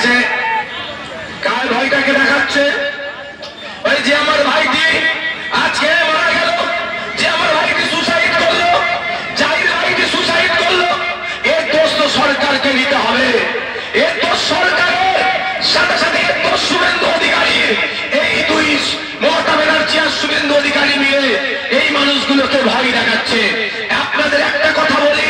দেখাচ্ছে? কার ভয়টাকে দেখাচ্ছে? ওই যে আমার ভাইটি আজকে মারা গেল, যে আমার ভাইটি সুসাইড করলো, জাহির ভাইটি সুসাইড করলো, এর দোষ তো সরকারকে নিতে হবে। এর দোষ সরকারের, সাথে সাথে এর দোষ শুভেন্দু অধিকারী। এই দুই মমতা ব্যানার্জি আর শুভেন্দু অধিকারী মিলে এই মানুষগুলোকে ভয় দেখাচ্ছে। আপনাদের একটা কথা বলি,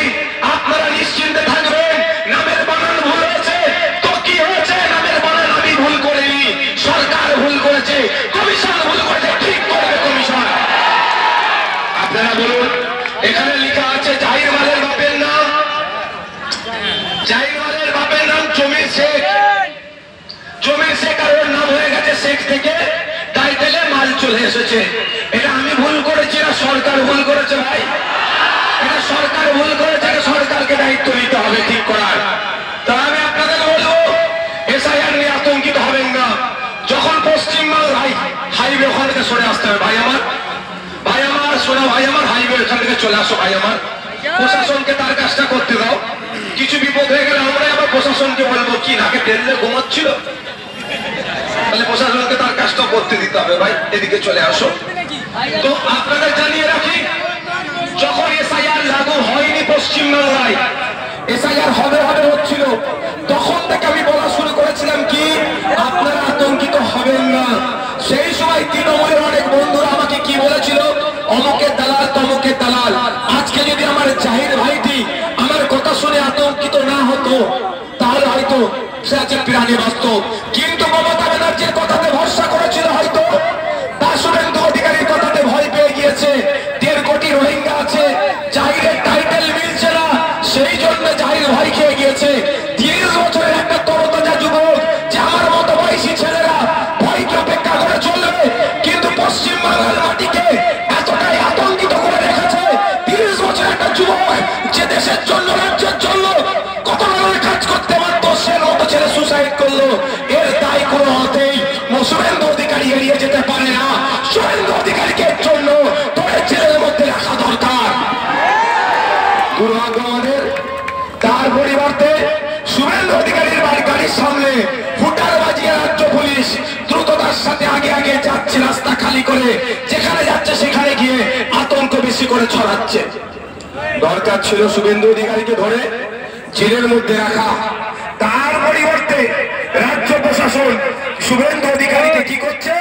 আপনারা নিশ্চিন্তে থাকবেন, নামের বানান ভুল হয়েছে তো কি হয়েছে? নামের বানান আমি ভুল করিনি, সরকার ভুল করেছে, কমিশন ভুল করেছে, ঠিক করবে কমিশন। আপনারা বলুন, এখানে লেখা আছে জাহির মালের বাপের নাম, জাহির মালের বাপের নাম জমির শেখ। জমির শেখ আর ওর নাম হয়ে গেছে শেখ থেকে টাইটেলে মাল চলে এসেছে। এটা আমি ভুল করেছি না সরকার ভুল করেছে? ভাই, এটা সরকার ভুল করেছে, এটা সরকারকে দায়িত্ব নিতে হবে ঠিক করার। তা আমি আপনাদের বলবো, এসআইআর নিয়ে আতঙ্কিত হবেন না। যখন পশ্চিমবাংলায় হাইওয়ে ওখান থেকে সরে আসতে হবে, ভাই আমার, ভাই আমার, শোনা ভাই আমার, হাইওয়ে ওখান থেকে চলে আসো ভাই আমার। প্রশাসনকে তার কাজটা করতে দাও। কিছু বিপদ হয়ে গেলে আমরা আবার প্রশাসনকে বলবো কি নাকে তেল দিয়ে ঘুমাচ্ছিল, তাহলে প্রশাসনকে তার কাজটা করতে দিতে হবে। ভাই এদিকে চলে আসো। তো আপনাদের জানিয়ে রাখি, যখন এসআইআর লাগু হয়নি পশ্চিমবাংলায়, এসআইআর হবে হবে হচ্ছিল, তখন থেকে আমি বলা শুরু করেছিলাম কি আপনারা আতঙ্কিত হবেন না। সেই সময় তৃণমূলের অনেক বন্ধুরা আমাকে কি বলেছিল, অমুকের দালাল তমুকের দালাল। আজকে যদি আমার জাহির ভাইটি আমার কথা শুনে আতঙ্কিত না হতো, তাহলে হয়তো সে আছে প্রাণে বাস্তব। কিন্তু মমতা ব্যানার্জির কথাতে ভরসা করেছিল হয়তো, তা শুভেন্দু অধিকারীর কথাতে ভয় পেয়ে গিয়েছে। 1.5 কোটি রোহিঙ্গা আছে, জাহিরের টাইটেল মিলছে না, সেই জন্য জাহির ভয় খেয়ে গিয়েছে। 30 বছরের একটা তরতাজা যুবক, যে আমার মতো বয়সী ছেলেরা ভয়কে অপেক্ষা করে চলবে, কিন্তু পশ্চিমবাংলার মাটিকে এতটাই আতঙ্কিত করে রেখেছে। 30 বছরের একটা যুবক, যে দেশের জন্য রাজ্যের জন্য কত ধরনের কাজ করতে পারত, সে মতো ছেলে সুসাইড করলো। এর দায় কোনো হতেই শুভেন্দু অধিকারী এড়িয়ে যেতে পারে না। শুভেন্দু অধিকারীকে জন্য তোদের ছেলের মধ্যে রাখা দরকার। দুর্ভাগ্য আমাদের, তার পরিবর্তে শুভেন্দু অধিকারীর গাড়ির সামনে ফুটার বাজিয়ে রাজ্য পুলিশ দ্রুততার সাথে আগে আগে যাচ্ছে, রাস্তা খালি করে, যেখানে যাচ্ছে সেখানে গিয়ে আতঙ্ক বেশি করে ছড়াচ্ছে। দরকার ছিল শুভেন্দু অধিকারীকে ধরে জেলের মধ্যে রাখা, তার পরিবর্তে রাজ্য প্রশাসন শুভেন্দু অধিকারীকে কি করছে,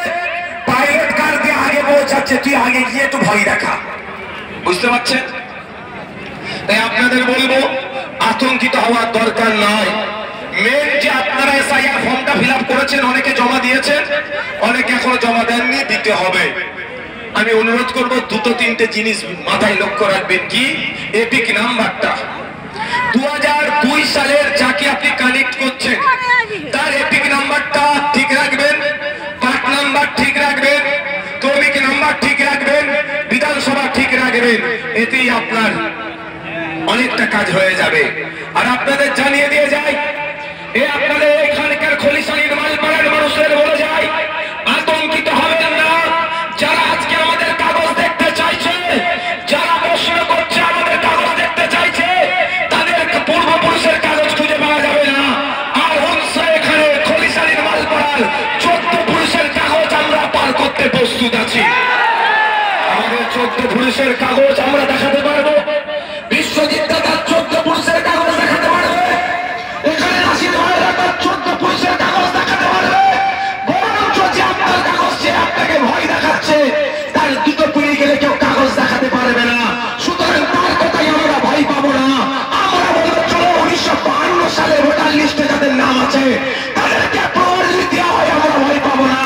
পাইলট কার দিয়ে আগে পৌঁছাচ্ছে, তুই আগে গিয়ে একটু ভয় দেখা। বুঝতে পারছেন? তাই আপনাদের বলবো, আতঙ্কিত হওয়ার দরকার নয়। মেন যে আপনারা এসআইআর ফর্মটা ফিল আপ করেছেন, অনেকে জমা দিয়েছেন, অনেকে এখনো জমা দেননি, দিতে হবে। আমি অনুরোধ করব 2-3টে জিনিস মাথায় লক্ষ্য রাখবেন। কি? এপিক নাম্বারটা 2002 সালের যাকে আপনি কানেক্ট করছেন তার এপিক নাম্বারটা ঠিক রাখবেন, পার্ট নাম্বার ঠিক রাখবেন, ক্রমিক নাম্বার ঠিক রাখবেন, বিধানসভা ঠিক রাখবেন। এতেই আপনার অনেকটা কাজ হয়ে যাবে। আর আপনাদের জানিয়ে দিয়ে যাই, আপনাদের এখানকার খলিশালীর মালপাড়ার মানুষদের বলে যায়, আতঙ্কিত হবেন না। যারা আজকে আমাদের কাগজ দেখতে চাইছে, যারা প্রশ্ন করছে আমাদের কাগজ দেখতে চাইছে, তাদের পূর্বপুরুষের কাগজ খুঁজে পাওয়া যাবে না। আর এখানে খলিশালীর মালপাড়ার 14 পুরুষের কাগজ আমরা পার করতে প্রস্তুত আছি। আমাদের 14 পুরুষের কাগজ আমরা দেখাতে পারবো। বিশ্বজিৎ দাদার 14 পুরুষের কাগজ দেখাতে পারবে। এখানে রাশিদ ভাইরা তার 14 পুরুষের কাগজ দেখাতে পারবে। বরঞ্চ যে আপনার কাগজ সে আপনাকে ভয় দেখাচ্ছে, তার 2 পিড়ি গেলে কেউ কাগজ দেখাতে পারবে না। সুতরাং তার কথাই আমরা ভয় পাবো না। আমরা বলবো চলো 1952 সালে ভোটার লিস্টে যাদের নাম আছে তাদেরকে প্রমাণ দেওয়া হয়, আমরা ভয় পাবো না।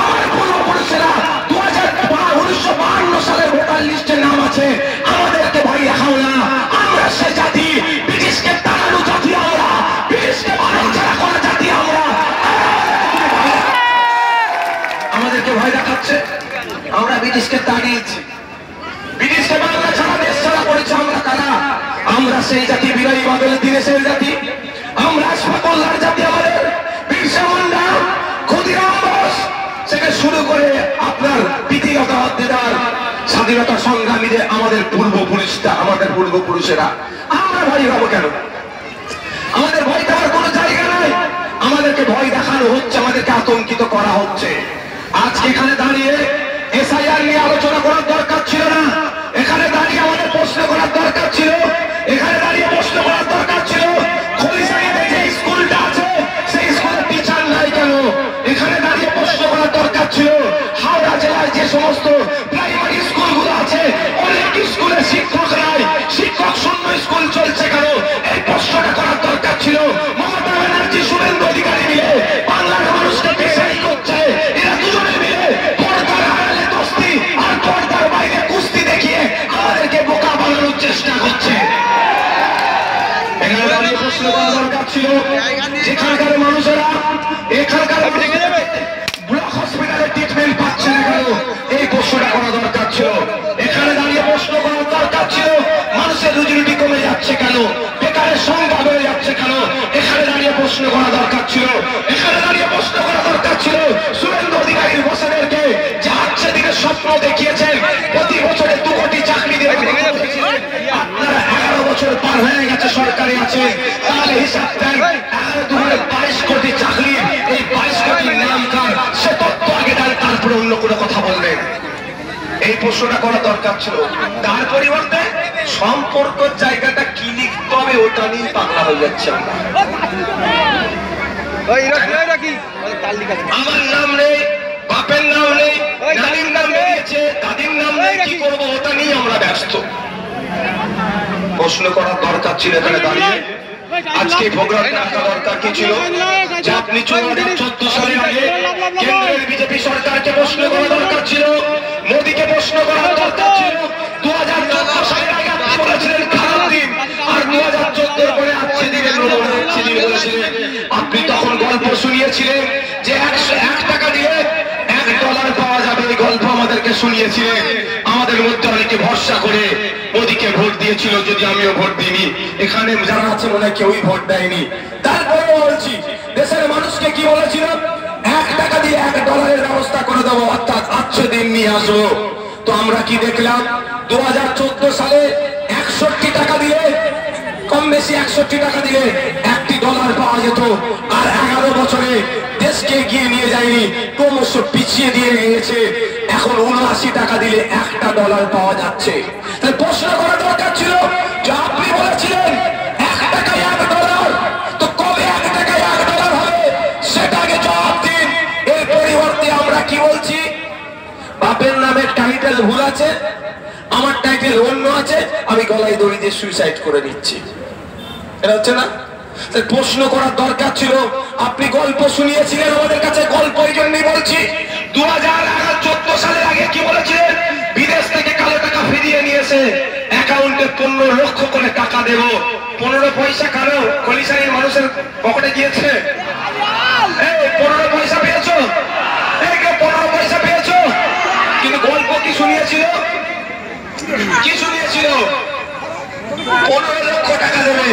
আমার পূর্বপুরুষেরা 1952 সালের ভোটার লিস্টে নাম আছে, আমাদেরকে ভয় দেখাও না। আমরা সে জাতি, ব্রিটিশকে তাড়ানো জাতি আমরা, ব্রিটিশকে মানব ছাড়া করা জাতি আমরা। আমাদেরকে ভয় দেখাচ্ছে, আমরা ব্রিটিশকে তাড়িয়েছি, ব্রিটিশকে বাংলা ছাড়া দেশ ছাড়া করেছে আমরা কারা? আমরা সেই জাতি, বিনয়ী বাদল দীনেশের জাতি, আমরা আশফাকুল্লাহর জাতি, আমাদের বিরসা মুন্ডা, ক্ষুদিরাম বোস থেকে শুরু করে আপনার দ্বিতীয়তা হত্যার স্বাধীনতা সংগ্রামীদের আমাদের পূর্বপুরুষরা, আমাদের পূর্বপুরুষেরা। আমরা ভয় পাবো কেন? আমাদের ভয় পাওয়ার কোনো জায়গা আমাদেরকে ভয় দেখানো হচ্ছে, আমাদেরকে আতঙ্কিত করা হচ্ছে। আজকে এখানে দাঁড়িয়ে এসআইআর নিয়ে আলোচনা করার দরকার ছিল না, এখানে দাঁড়িয়ে আমাদের প্রশ্ন করার দরকার ছিল, এখানে দাঁড়িয়ে প্রশ্ন করার দরকার ছিল খলিশারিতে যে স্কুলটা আছে সেই স্কুলের টিচার নাই কেন, এখানে দাঁড়িয়ে প্রশ্ন করার দরকার ছিল হাওড়া জেলায় যে সমস্ত প্রাইমারি স্কুলগুলো আছে অনেক স্কুলে শিক্ষক নাই, শিক্ষক শূন্য স্কুল চলছে কেন, এই প্রশ্নটা করার দরকার ছিল। মমতা ব্যানার্জি শুভেন্দু অধিকারী মিলে বাংলার মানুষকে পেশাই করছে, এরা দুজনে মিলে পর্দার আড়ালে দোস্তি আর পর্দার বাইরে কুস্তি দেখিয়ে আমাদেরকে বোকা বানানোর চেষ্টা করছে। এখানে দাঁড়িয়ে প্রশ্ন করা দরকার ছিল যেখানকার মানুষেরা এখানকার ব্লক হসপিটালে ট্রিটমেন্ট পাচ্ছে না কেন, এই প্রশ্নটা করা দরকার ছিল। এখানে দাঁড়িয়ে প্রশ্ন করার দরকার ছিল মানুষের রুজি রুটি কমে যাচ্ছে কেন, বেকারের সংখ্যা বেড়ে যাচ্ছে কেন, এখানে দাঁড়িয়ে প্রশ্ন করা দরকার ছিল। এখানে দাঁড়িয়ে প্রশ্ন করা দরকার ছিল শুভেন্দু অধিকারীর বছরকে যে আজকে দিনের স্বপ্ন দেখিয়েছেন প্রতি বছরে 2 কোটি চাকরি দেবেন, আপনারা 11 বছর পার হয়ে গেছে সরকারে আছে, তাহলে হিসাব দেন 22 কোটি চাকরি, এই 22 কোটির নাম কার সে তথ্য আগে দেন, তারপরে অন্য কোনো কথা বলবেন। এই প্রশ্নটা করা দরকার ছিল। তার পরিবর্তে সম্পর্ক জায়গাটা কি লিখতে হবে ওটা নিয়ে পাগলা হয়ে যাচ্ছে আমরা। আমার নাম নেই, বাপের নাম নেই, নানির নাম বেরিয়েছে, দাদির নাম নেই, কি করবো ওটা নিয়ে আমরা ব্যস্ত। প্রশ্ন করার দরকার ছিল এখানে দাঁড়িয়ে আজকে প্রোগ্রাম রাখা দরকার কি ছিল যে আপনি 2014 সালের আগে কেন্দ্রের বিজেপি সরকারকে প্রশ্ন করা দরকার ছিল, মোদীকে প্রশ্ন করা দরকার ছিল 2014 সালের আগে আপনি বলেছিলেন খারাপ দিন, আর 2014 পরে আজকে দিনের বলেছিলেন। আপনি তখন গল্প শুনিয়েছিলেন যে 101 টাকা দিয়ে $1 পাওয়া যাবে, এই গল্প আমাদেরকে শুনিয়েছিলেন। আমাদের মধ্যে অনেকে ভরসা করে মোদীকে ভোট দিয়েছিল, যদি আমিও ভোট দিইনি, এখানে যারা আছে মনে হয় কেউই ভোট দেয়নি। তারপরে বলছি দেশের মানুষকে কি বলেছিল, 1 টাকা দিয়ে $1 ব্যবস্থা করে দেবো, অর্থাৎ আজকে দিন নিয়ে আসবো। তো আমরা কি দেখলাম 2014 সালে 61 টাকা দিলে, কম বেশি 61 টাকা দিলে $1 পাওয়া যেত, আর 11 বছরে দেশকে এগিয়ে নিয়ে যায়নি, ক্রমশ পিছিয়ে দিয়ে গিয়েছে। এখন 79 টাকা দিলে $1 পাওয়া যাচ্ছে। তাই প্রশ্ন করা দরকার ছিল যে আপনি বলেছিলেন 1 টাকায় $1, তো কবে 1 টাকায় $1 হবে সেটাকে জবাব দিন। এর পরিবর্তে আমরা কি বলছি, বাপের নামের টাইটেল ভুল আছে, আমার টাইটেল অন্য আছে, আমি গলায় দড়ি দিয়ে সুইসাইড করে নিচ্ছি, এটা হচ্ছে না। প্রশ্ন করার দরকার ছিল, আপনি গল্প শুনিয়েছিলেন আমাদের কাছে, গল্প এই জন্যই বলছি 2014 সালের আগে কি বলেছিলেন, বিদেশ থেকে কালো টাকা ফিরিয়ে নিয়েছে, অ্যাকাউন্টে 15 লক্ষ করে টাকা দেব, 15 পয়সা কারো খলিশারির মানুষের পকেটে গিয়েছে, এই 15 পয়সা পেয়েছো, এই 15 পয়সা পেয়েছো, কিন্তু গল্প কি শুনিয়েছিল, কি শুনিয়েছিল 15 লক্ষ টাকা দেবে।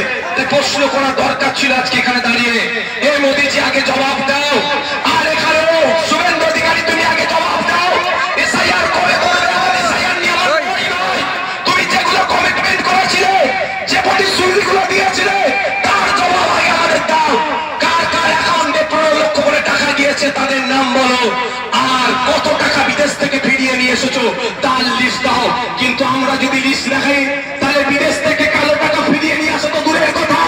প্রশ্ন করা দরকার ছিল আজকে এখানে দাঁড়িয়ে, এই মোদীজি আগে জবাব দাও, আর এখানে শুভেন্দু অধিকারী তুমি আগে জবাব দাও, এসআইআর কবে করবে, এসআইআর নিয়ে আমার পরি নয়, তুমি যেগুলো কমিটমেন্ট করেছিলে, যে প্রতিশ্রুতিগুলো দিয়েছিলে তার জবাব আগে আমাদের দাও। কার কার অ্যাকাউন্টে 15 লক্ষ করে টাকা গিয়েছে তাদের নাম বলো, আর কত টাকা বিদেশ থেকে ফিরিয়ে নিয়ে এসেছো তার লিস্ট দাও। কিন্তু আমরা যদি লিস্ট দেখাই তাহলে বিদেশ থেকে কালো টাকা ফিরিয়ে নিয়ে আসো তো দূরের কথা,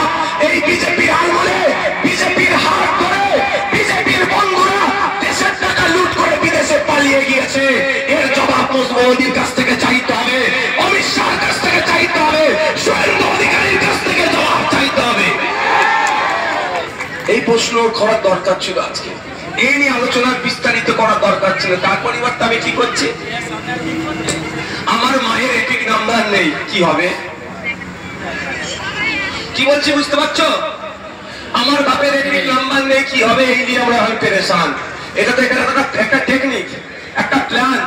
এই বিজেপির আমলে বিজেপির হাত ধরে বিজেপির বন্ধুরা দেশের টাকা লুট করে বিদেশে পালিয়ে গিয়েছে। এর জবাব মোদীর কাছ থেকে চাইতে হবে, অমিত শাহর কাছ থেকে চাইতে হবে, শুভেন্দু অধিকারীর কাছ থেকে জবাব চাইতে হবে। এই প্রশ্ন করার দরকার ছিল আজকে, এই নিয়ে আলোচনা বিস্তারিত করার দরকার ছিল। তার পরিবর্তে আমি কি করছি, আমার মায়ের এপিক নাম্বার নেই, কি হবে, কি বলছি বুঝতে পারছো, আমার বাপের এপিক নাম্বার নেই, কি হবে, এই নিয়ে আমরা হয় পেরেশান। এটা তো একটা টেকনিক, একটা প্ল্যান।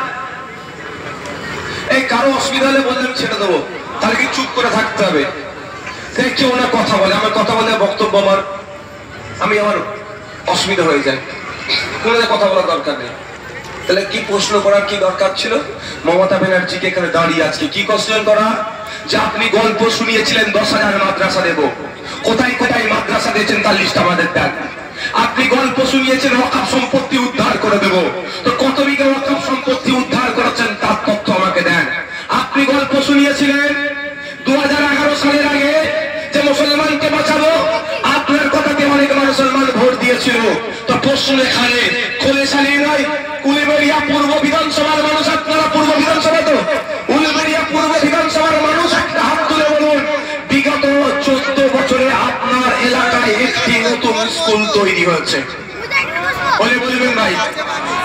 এই কারো অসুবিধা হলে বললাম ছেড়ে দেবো, তাহলে কি চুপ করে থাকতে হবে, কেউ না কথা বলে, আমার কথা বলে বক্তব্য আমার অসুবিধা হয়ে যায়, কোনো কথা বলার দরকার নেই। তাহলে কি প্রশ্ন করার কি দরকার ছিল, মমতা ব্যানার্জিকে এখানে দাঁড়িয়ে আজকে কি কোশ্চেন করা, যে আপনি গল্প শুনিয়েছিলেন 10,000 মাদ্রাসা দেব, কোথায় কোথায় মাদ্রাসা দিয়েছেন তার লিস্ট আমাদের দেন। আপনি গল্প শুনিয়েছেন ওয়াকফ সম্পত্তি উদ্ধার করে দেব, তো কত বিঘা ওয়াকফ সম্পত্তি উদ্ধার করেছেন তার তথ্য আমাকে দেন। আপনি গল্প শুনিয়েছিলেন 2011 সালের আগে যে মুসলমানকে বাঁচাবো, আপনার কথাতে অনেক মুসলমান ভোট দিয়েছিল। তো প্রশ্ন এখানে খোলেশালি নয়, উলবেড়িয়া পূর্ব বিধানসভার মানুষ, আপনারা পূর্ব বিধানসভা তো, উলবেড়িয়া পূর্ব বিধানসভার মানুষ একটা হাত তুলে বলুন বিগত 14 বছরে আপনার এলাকায় একটি নতুন স্কুল তৈরি হয়েছে? বলে বলবেন ভাই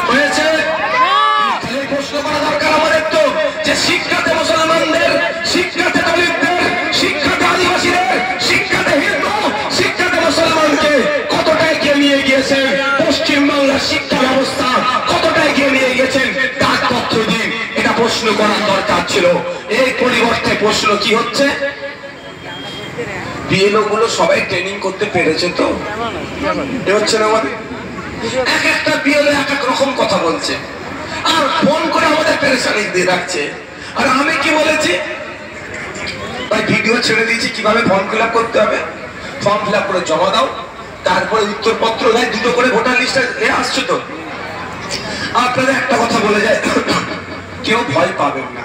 হয়েছে? প্রশ্ন করা দরকার আমাদের তো, যে শিক্ষাতে মুসলমানদের, শিক্ষাতে দলিতদের, শিক্ষাতে আদিবাসীদের, শিক্ষাতে হিন্দু, শিক্ষাতে মুসলমানকে কতটা এগিয়ে নিয়ে গিয়েছেন, পশ্চিমবাংলার শিক্ষা ব্যবস্থা কতটা এগিয়ে নিয়ে গেছেন তার তথ্য দিন। এটা প্রশ্ন করার দরকার ছিল। এই পরিবর্তে প্রশ্ন কি হচ্ছে, বিএলও গুলো সবাই ট্রেনিং করতে পেরেছে তো? এ হচ্ছে না আমাদের এক একটা বিএলও এক এক রকম কথা বলছে, আর ফোন করে আমাদের পেরেশানি দিয়ে রাখছে। আর আমি কি বলেছি ভাই, ভিডিও ছেড়ে দিয়েছি কিভাবে ফর্ম ফিল আপ করতে হবে। ফর্ম ফিল আপ করে জমা দাও, তারপরে উত্তরপত্র দেয়, দুটো করে ভোটার লিস্টে আসছে তো। আপনাদের একটা কথা বলে যায়, কেউ ভয় পাবেন না,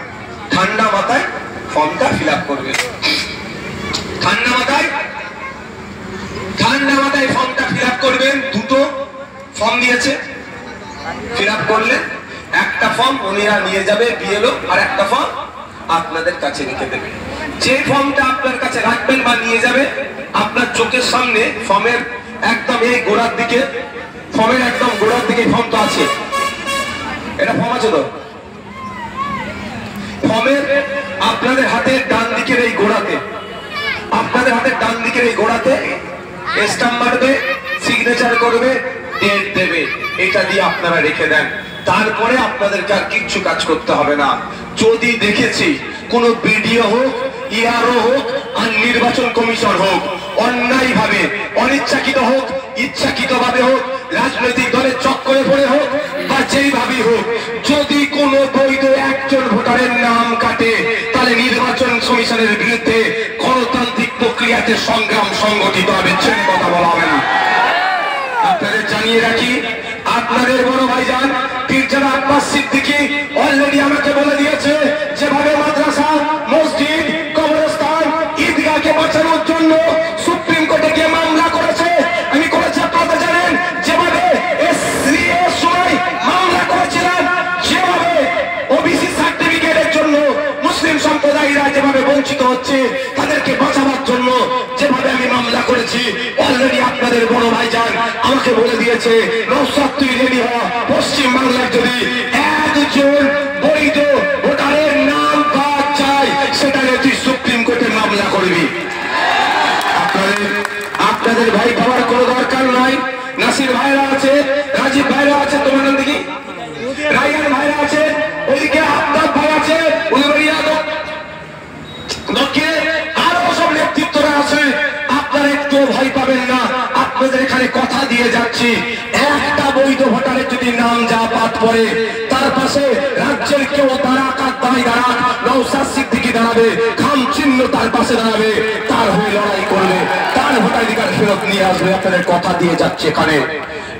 ঠান্ডা মাথায় ফর্মটা ফিল আপ করবেন। ঠান্ডা মাথায় ফর্মটা ফিল আপ করবেন। দুটো ফর্ম দিয়েছে, ফিল আপ করলে একটা ফর্ম উনিরা নিয়ে যাবে বিএলও, আর একটা ফর্ম আপনাদের কাছে রেখে দেবে। যে ফর্মটা আপনার কাছে রাখবেন বা নিয়ে যাবে, আপনার চোখের সামনে ফর্মের একদম এই গোড়ার দিকে, ফর্মের একদম গোড়ার দিকে ফর্মটা আছে, এটা ফর্ম আছে তো, ফর্মের আপনাদের হাতের ডান দিকের এই গোড়াতে, আপনাদের হাতের ডান দিকের এই গোড়াতে স্ট্যাম্প মারবে, সিগনেচার করবে, ডেট দেবে। এটা দিয়ে আপনারা রেখে দেন, তারপরে আপনাদেরকে আর কিচ্ছু কাজ করতে হবে না। যদি দেখেছি কোন বিডিও হোক, ইআরও হোক, আর নির্বাচন কমিশন হোক, অন্যায় ভাবে, অনিচ্ছাকৃত হোক, ইচ্ছাকৃত ভাবে হোক, রাজনৈতিক দলের চক্করে পড়ে হোক বা যেইভাবেই হোক, যদি কোনো বৈধ একজন ভোটারের নাম কাটে, তাহলে নির্বাচন কমিশনের বিরুদ্ধে গণতান্ত্রিক প্রক্রিয়াতে সংগ্রাম সংগঠিত হবে, ছেড়ে কথা বলা হবে না। আপনাদের জানিয়ে রাখি, আপনাদের বড় ভাইজান পীরজাদা আব্বাস সিদ্দিকী অলরেডি আমাকে বলে দিয়েছে, যেভাবে মাদ্রাসা, মসজিদ, কবরস্থান, ঈদগাহকে বাঁচানোর জন্য সুপ্রিম কোর্টে গিয়ে মামলা করেছে, আমি করেছি আপনারা জানেন, যেভাবে এসসিএর সময় মামলা করেছিলাম, যেভাবে ওবিসি সার্টিফিকেটের জন্য মুসলিম সম্প্রদায়রা যেভাবে বঞ্চিত হচ্ছে, তাদেরকে বাঁচাবার জন্য যেভাবে আমি মামলা করেছি, অলরেডি আপনাদের বড় ভাইজান আমাকে বলে দিয়েছে, নওশাদ তুই রেডি হ, পশ্চিম বাংলার যদি একজন বৈধ ভোটারের নাম বাদ যায়, সেটা নিয়ে তুই সুপ্রিম কোর্টে মামলা করবি। আপনাদের ভাই পাওয়ার কোনো দরকার নাই। নাসির ভাইরা আছে, রাজীব ভাইরা আছে, তোমার নাম দেখি রাইয়ান ভাইরা আছে, ওইদিকে আফতাব ভাই আছে, উলবেড়িয়া দক্ষিণে আরো সব নেতৃত্বরা আছে। আপনারা একটু ভয় পাবেন না, আপনাদের এখানে কথা দিয়ে যাচ্ছি, একটা বৈধ ভোটারের যদি নাম যা বাদ পড়ে, তার পাশে রাজ্যের কেউ দাঁড়াক আর দাঁড়াক, নওশাদ সিদ্দিকী দাঁড়াবে, খাম চিহ্ন তার পাশে দাঁড়াবে, তার হয়ে লড়াই করবে, তার ভোটাধিকার ফেরত নিয়ে আসবে। আপনাদের কথা দিয়ে যাচ্ছে, এখানে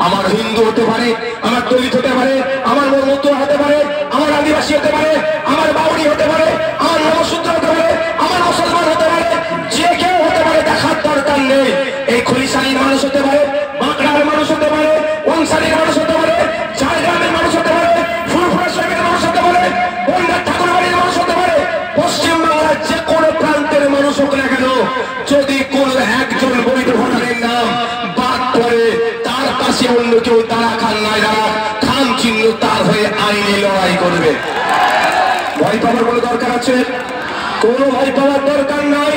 আমার হিন্দু হতে পারে, আমার দলিত হতে পারে, আমার মতো হতে পারে, আমার আদিবাসী হতে পারে, আমার বাউরি হতে পারে, আমার নমশূদ্র হতে পারে, আমার মুসলমান হতে পারে, যে কেউ হতে পারে, দেখার দরকার নেই। এই খলিশালীর মানুষ হতে পারে, বাঁকড়ার মানুষ হতে পারে, ওনসালির মানুষ হতে পারে, ঝাড়গ্রামের মানুষ হতে পারে, ফুরফুরা শহরের মানুষ হতে পারে, বন্ডার ঠাকুরবাড়ির মানুষ হতে পারে, পশ্চিমবাংলার যে কোনো প্রান্তের মানুষ হোক না কেন, যদি কোন একজন বৈধ ভোটারের নাম বাদ পড়ে, তার পাশে অন্য কেউ দাঁড়াক আর নাই দাঁড়াক, খাম চিহ্ন তার হয়ে আইনি লড়াই করবে। ভয় পাওয়ার কোনো দরকার আছে? কোনো ভয় পাওয়ার দরকার নাই।